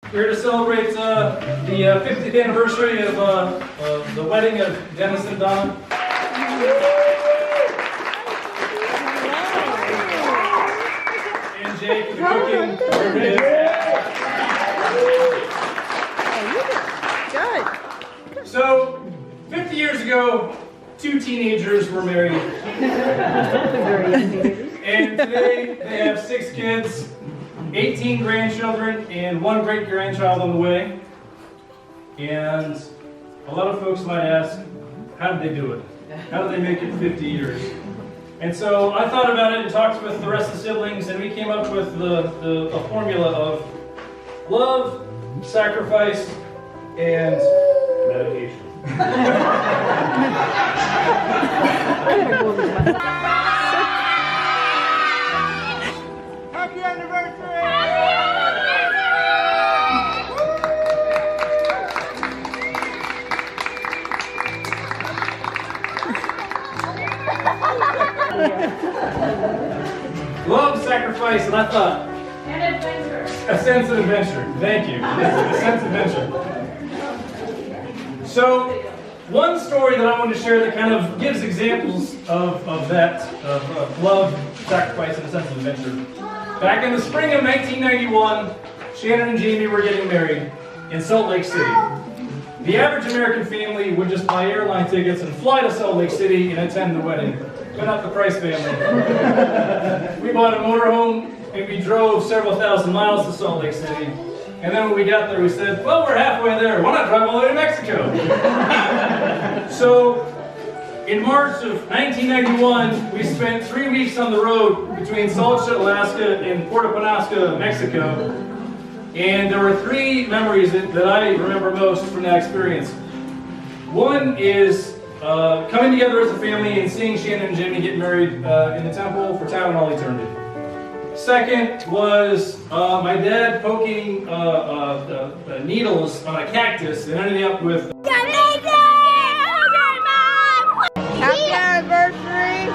We're here to celebrate the 50th anniversary of the wedding of Dennis and Donna. And Jake, the cooking. Good. So, 50 years ago, 2 teenagers were married. And today they have 6 kids, 18 grandchildren, and 1 great-grandchild on the way. And a lot of folks might ask, how did they do it? How did they make it 50 years? And so I thought about it and talked with the rest of the siblings, and we came up with a formula of love, sacrifice, and medication. Happy anniversary! Love, sacrifice, and I thought, And adventure. a sense of adventure. Thank you. A sense of adventure. So, one story that I wanted to share that kind of gives examples of love, sacrifice, and a sense of adventure. Back in the spring of 1991, Shannon and Jamie were getting married in Salt Lake City. The average American family would just buy airline tickets and fly to Salt Lake City and attend the wedding, but not the Price family. We bought a motorhome and we drove several thousand miles to Salt Lake City. And then when we got there, we said, well, we're halfway there. Why not drive all the way to Mexico? So, in March of 1991, we spent 3 weeks on the road between Salt Lake, Alaska and Puerto Penasco, Mexico. And there were 3 memories that I remember most from that experience. One is coming together as a family and seeing Shannon and Jimmy get married in the temple for time and all eternity. Second was my dad poking needles on a cactus and ending up with Happy anniversary!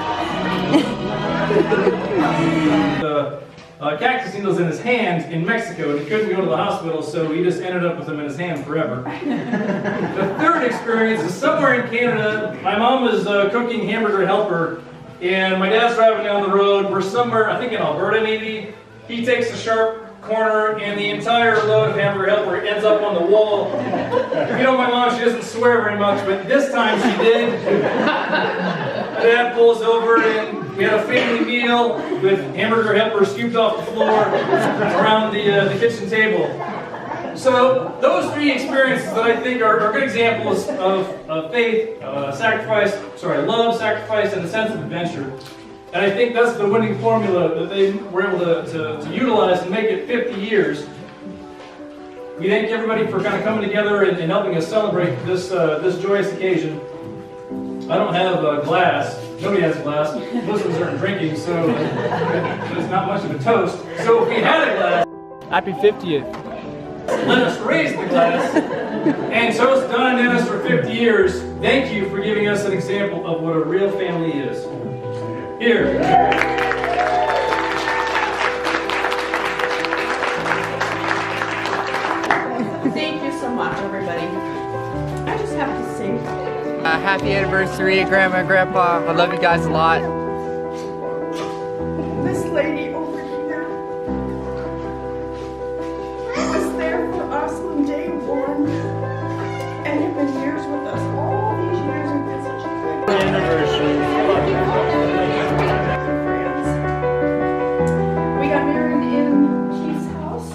the cactus needles in his hand in Mexico, and he couldn't go to the hospital, so he just ended up with them in his hand forever. The third experience is somewhere in Canada. My mom was cooking hamburger helper, and my dad's driving down the road. We're somewhere, I think in Alberta maybe. He takes a sharp corner, and the entire load of hamburger helper ends up on the wall. If you know my mom, she doesn't swear very much, but this time she did. My dad pulls over, and we had a family meal with hamburger helper scooped off the floor around the kitchen table. So those 3 experiences that I think are good examples of faith, love, sacrifice, and a sense of adventure. And I think that's the winning formula that they were able to utilize and make it 50 years. We thank everybody for kind of coming together and helping us celebrate this joyous occasion. I don't have a glass. Nobody has a glass. Most of us aren't drinking, so there's not much of a toast. So if we had a glass, happy 50th. Let us raise the glass and toast Donna and Dennis for 50 years. Thank you for giving us an example of what a real family is. Here. Thank you so much, everybody. I just have to say, Happy anniversary, Grandma and Grandpa. I love you guys a lot. This lady over here was there for us on day 1 and have been years with us all these years, and been such a good Anniversary. friends. We got married in Keith's house,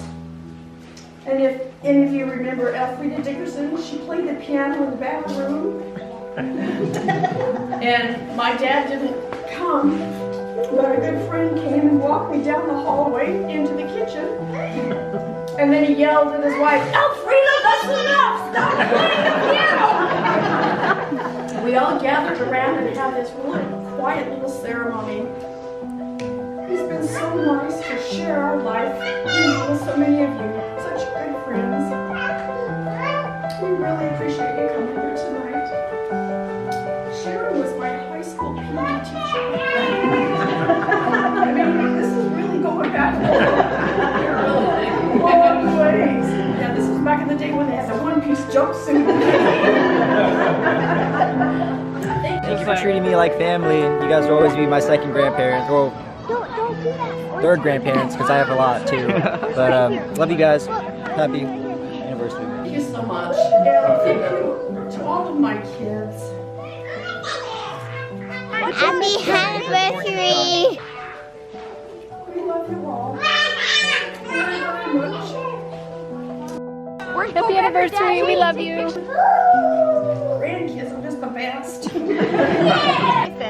and if any of you remember Elfrida Dickerson, she played the piano in the back room. And my dad didn't come, but a good friend came and walked me down the hallway into the kitchen. And then he yelled at his wife, "Elfrida, that's enough! Stop playing the piano!" We all gathered around and had this really quiet little ceremony. It's been so nice to share our life with so many of you, such good friends. We really appreciate you coming here tonight. Sharon was my high school PE teacher. I mean, this is really going back a long ways. in the day when they had the one-piece jumpsuit. Thank you for treating me like family. You guys will always be my second grandparents. Well, third grandparents, because I have a lot too. But love you guys. Happy anniversary. Thank you so much. And thank you to all of my kids. Happy anniversary. We love you all very, very much. Happy anniversary. We love you. Grandkids are just the best.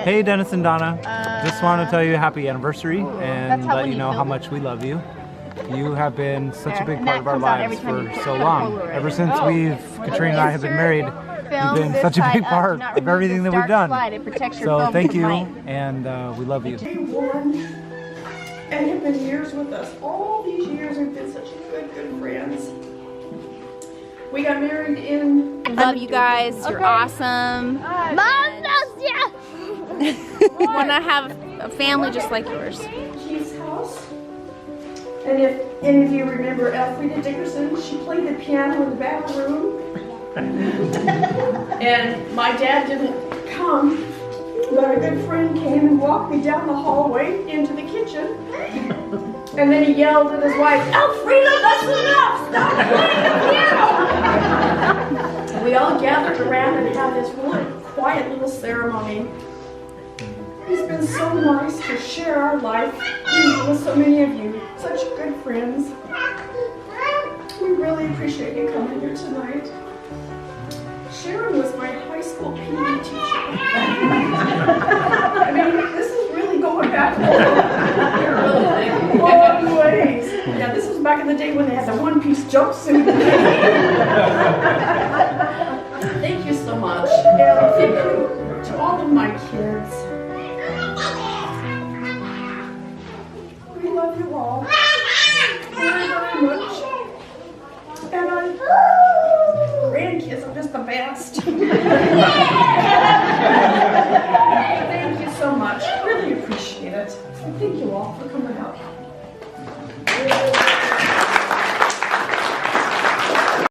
Hey Dennis and Donna, just want to tell you happy anniversary and let you know how much we love you. You have been such a big part of our lives for so long. Ever since Katrina and I have been married, you've been such a big part of everything that we've done. So thank you, and we love you. Day one, and have been years with us. All these years we've been such good friends. We got married in... Love you guys. You're awesome. Mom loves you. Want to have a family just like yours. Keith's house. And if any of you remember Elfrida Dickerson, she played the piano in the back room. And my dad didn't come, but a good friend came and walked me down the hallway into the kitchen. And then he yelled at his wife, "Elfrida, that's enough! Stop playing the piano!" We all gathered around and had this really quiet little ceremony. It's been so nice to share our life with so many of you, such good friends. We really appreciate you coming here tonight. Sharon was my high school PE teacher. I mean, this is really going back a long ways. Yeah, this was back in the day when they had the one-piece jumpsuit. Thank you so much. And thank you to all of my kids. We love you all very, very much. And grandkids are just the best. Thank you so much. Really appreciate it. Thank you all for coming out.